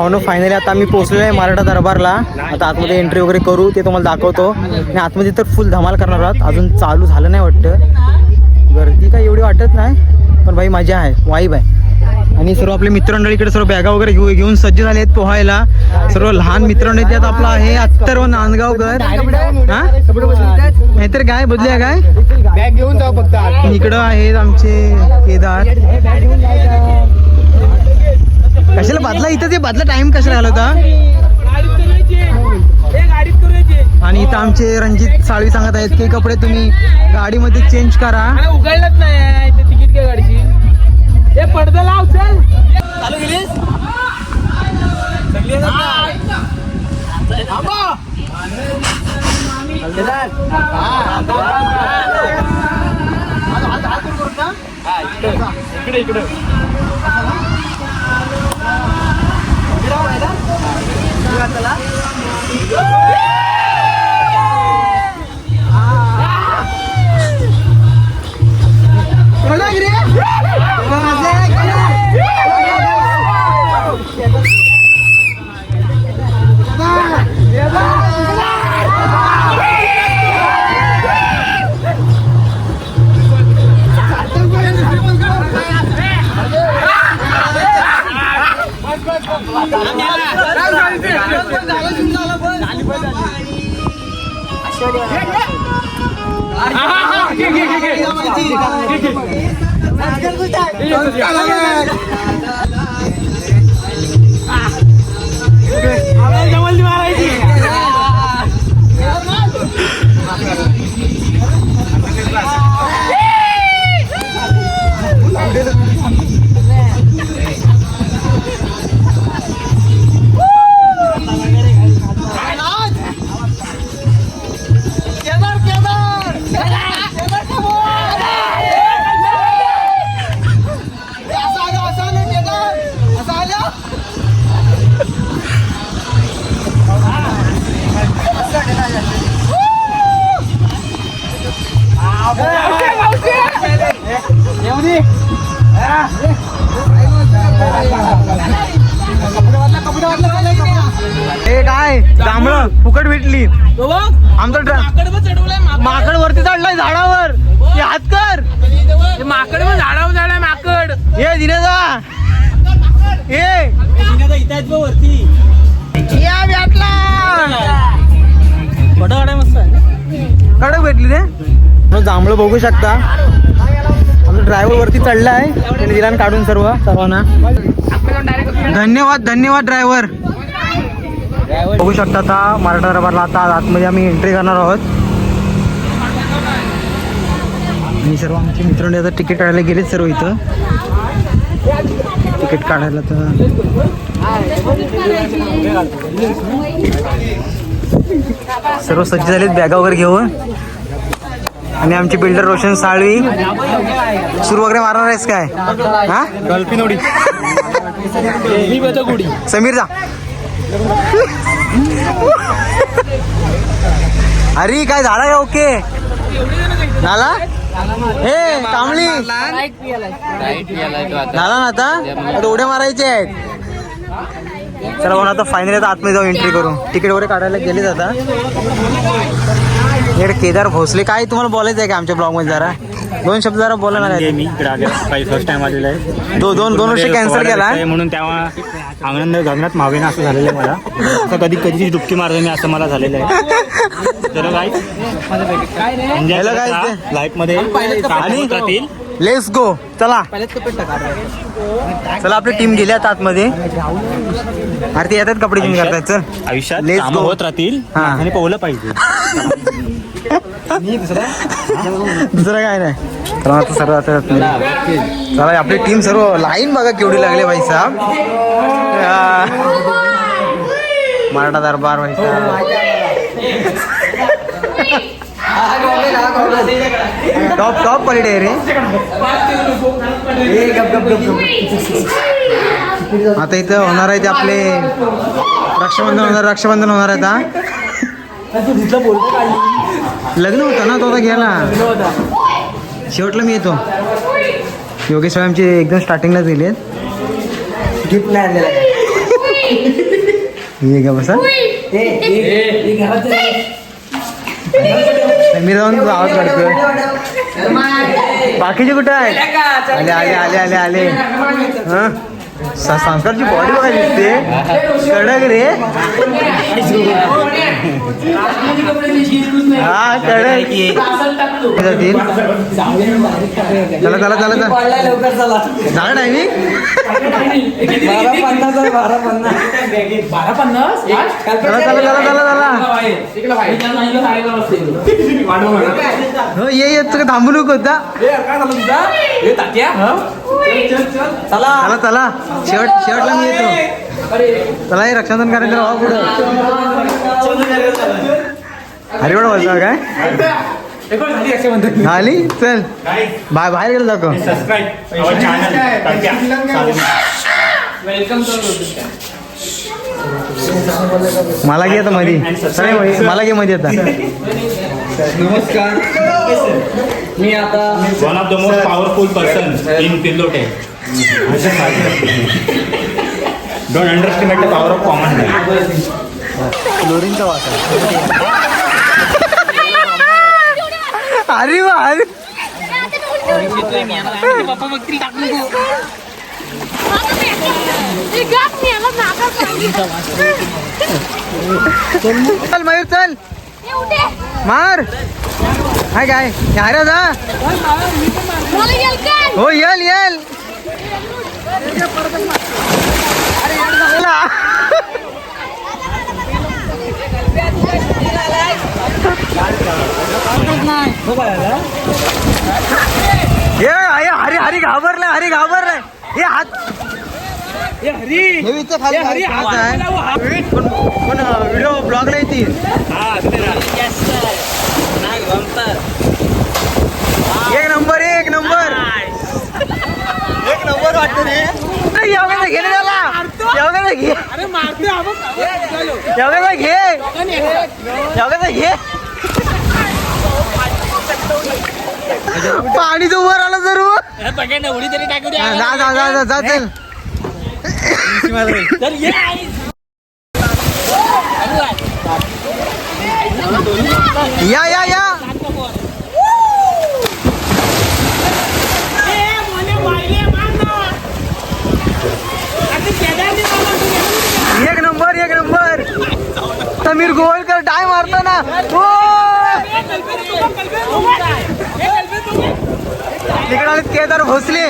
भावनो finally आता आम्ही पोहोचलेलो आहे मराठा दरबारला. आता आतमध्ये एंट्री वगैरे करू, ते तुम्हाला दाखवतो. आणि आतमध्ये तर फुल धमाल करणार आहात. अजून चालू झालं नाही वाटतं, गर्दी काय एवढी वाटत नाही, पण भाई मजा आहे, वाईब आहे. आणि सर्व आपले मित्रमंडळीकडे सर्व बॅगा वगैरे घेऊन सज्ज झाले आहेत पोहायला. सर्व लहान मित्रमंडळी त्यात आपला आहे अत्तर व नांदगावकर. हा नाहीतर काय बदलूया काय, बॅग घेऊन जाऊ फक्त. इकडं आहेत आमचे केदार. कशाला बदला, इथं ते बदला टाइम कशाला घालवता. आणि इथं आमचे रणजित साळवी सांगत आहेत की कपडे तुम्ही गाडीमध्ये चेंज करा. उघडलंच नाही तिकीट काय गाडीची. हे पडदा लाव, चल चालू गेलीस. इकडे इकडे हे काय जांभळं फुकट भेटली. आमचं माकड वरती चढलाय झाडावर. हे हात कर, माकड पण झाडावर झालाय माकड. ये दिनेजा, ये वरती या भेटला. फोटो काढाय मस्त कडक भेटली रे. जांभळं बघू शकता. आमचा ड्रायव्हर वरती चढलाय, त्याने दिला काढून सर्वांना. धन्यवाद धन्यवाद ड्रायव्हर. बघू शकता आता मराठा दरबारला आता आतमध्ये आम्ही एंट्री करणार आहोत. आणि सर्व आमचे मित्रांनी आता तिकीट काढायला गेलेत सर्व. इथं तिकीट काढायला तर सर्व सज्ज झालेत बॅगा वगैरे घेऊन. आणि आमचे बिल्डर रोशन साळवी सुरू वगैरे मारणार आहेस काय. हा गल्फिनोडी समीर जा. अरे काय झाला का ओके झाला. हे कांबळी झाला ना आता उड्या मारायचे आहेत. चला म्हणून आता फायनली आता आतमध्ये जाऊ एंट्री करू. तिकीट वगैरे काढायला गेलेच आता. इकडे केदार भोसले काय तुम्हाला बोलायचं आहे का आमच्या ब्लॉग मध्ये जरा दोन शब्द जरा बोला ना. मी इकडे आले काही फर्स्ट टाइम आलेला आहे. दोन वर्ष कॅन्सल केला म्हणून तेव्हा आनंद गगनात मावेना असं झालेलं आहे मला. आता कधी कधीची डुबकी मारतो मी असं मला झालेलं आहे. तर लाईफ मध्ये आणि लेट्स गो. चला चला आपली टीम गेली आता आतमध्ये. अरे ते येतात कपडे चेंज करतात. चल आयुष्यात Let's कामं go. होत राहतील आणि पोहलं पाहिजे. दुसरं काय नाही. तर आता सर्व आता चला आपली टीम सर्व लाईन बघा केवढी लागली भाई साहेब. मराठा दरबार भाई साहेब टॉप क्वालिटी आहे रे. आता इथं होणार आहे ते आपले रक्षाबंधन होणार आहे आता. लग्न होतं ना तो आता गेला. शेवटला मी येतो. योगेश साहेब आमचे एकदम स्टार्टिंगलाच गेले. गिफ्ट नाही आणलेलं ये का बसा मी जाऊन आवाज काढतोय. बाकीचे कुठे आहेत? आले आले आले आले आले. हा संस्कारची बॉडी बघायला दिसते कडक रे. हा कडक जातील. चला चला चला चला झालं टायमिंग 12:50. चला चला चला चला चला. हो ये तुला थांबू नको होता. चला चला शेवटला मी येतो. चला हे रक्षाबंधन करायचं राहा पुढं. अरे एवढं बोलतो काय झाली. चल बाहेर गेलं दाखव. मला घे आता मध्ये. मला घे मध्ये आता. नमस्कार. मी आता one of the most powerful person in पिल्लोटे. Don't underestimate the power of common man. क्लोरीनचा वास अरे वा अरे चल मयूर चल मार. हाय काय अरे जा. हो येल येल. ये हरी हरी घाबरलाय. हरी घाबरलाय. हे हात पण व्हिडिओ ब्लॉगला येतील. एक नंबर एक नंबर एक नंबर वाटतं रे. एवढ्याला घे रे त्याला. एवढ्याला घे. एवढ्याला घे. एवढ्याला घे. पाणी तो वर आलं सर्व. उडी तरी टाकू द्या. जा जा जा जा चल. या या या. एक नंबर एक नंबर. समीर गोवलकर डाय मारतो ना. तिकडे आले केदार भोसले.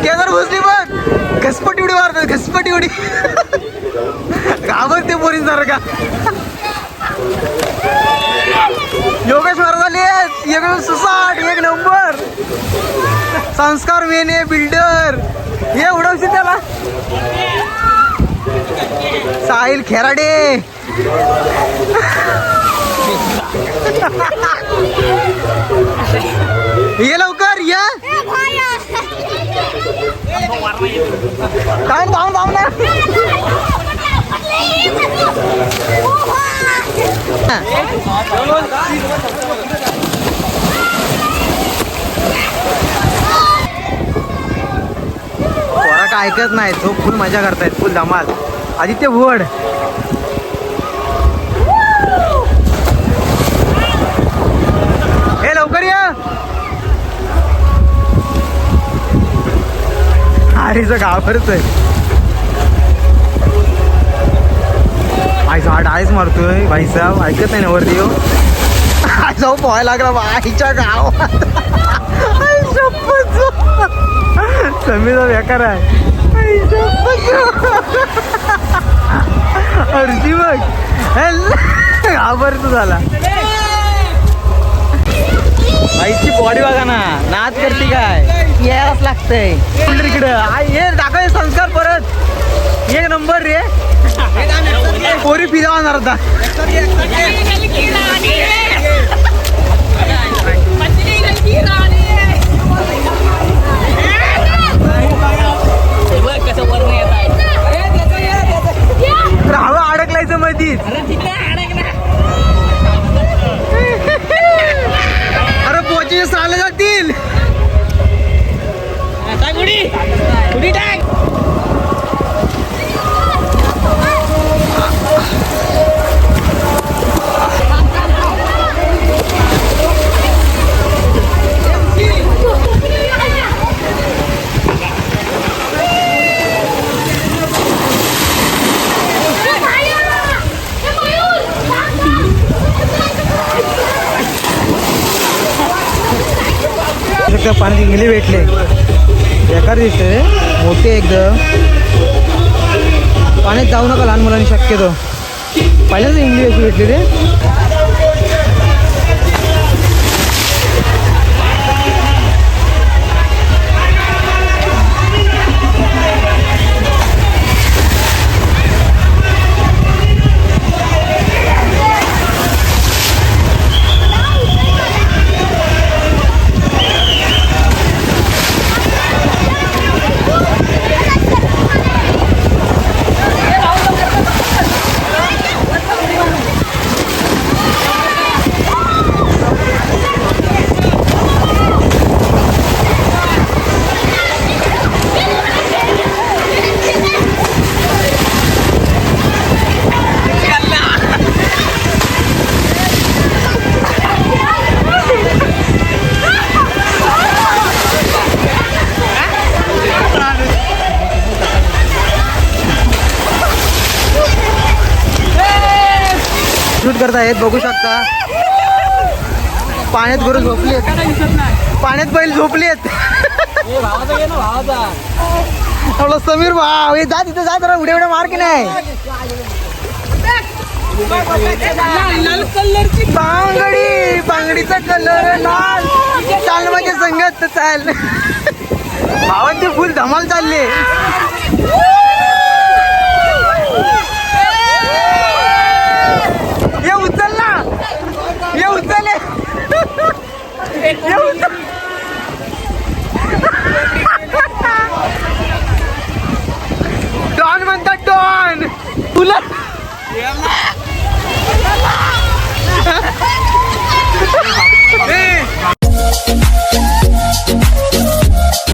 केदार भोसले बघ घसपटी उडी मारतात. घसपटी उडी घाबरते पोरींसारखा. योगेश महाराज आले. एकदम सुसाट एक नंबर. संस्कार मेने बिल्डर. हे उडवशील त्याला. साहिल खेराडे. ये लवकर या. थांब थांब थांब ना. पोरा काय ऐकत नाही. तो फुल मजा करतायत. फुल धमाल. आदित्य भुवड. हे लवकर या. हरीचं घाबरतोय. आईचा हा डायस मारतोय. भाई साहेब ऐकत नाही ना वरती. आईचा पोहायला लागला आईच्या गावात. समीचा बेकार आहे. अर्जी बघ घाबरतो झाला. आईची बॉडी बघा ना. नाच करते काय. यायलाच लागतंय इकडं. हे दाखव संस्कार परत. एक नंबर रे. पोरी पिझ्झा आणणार होता. हवा अडकलायचं मधीच. अरे पोचे साले जातील. शकता पाण्यात इंगले भेटले बेकार दिसते रे मोठे एकदम. पाण्यात जाऊ नका लहान मुलांनी शक्यतो. पहिल्यांदा इंगली अशी भेटली रे. शूट करतायत बघू शकता. पाण्यात गुरु झोपलेत. पाण्यात बैल झोपलेत. आपला समीर भाव जा तिथे जा जरा उड्या उड्या मार की नाही. बांगडी बांगडीचा कलर लाल चाल माझ्या संगत चाल. भावांची फुल धमाल चालली. ये उचल ना. ये उचल डॉन म्हणतात डॉन तुला. ए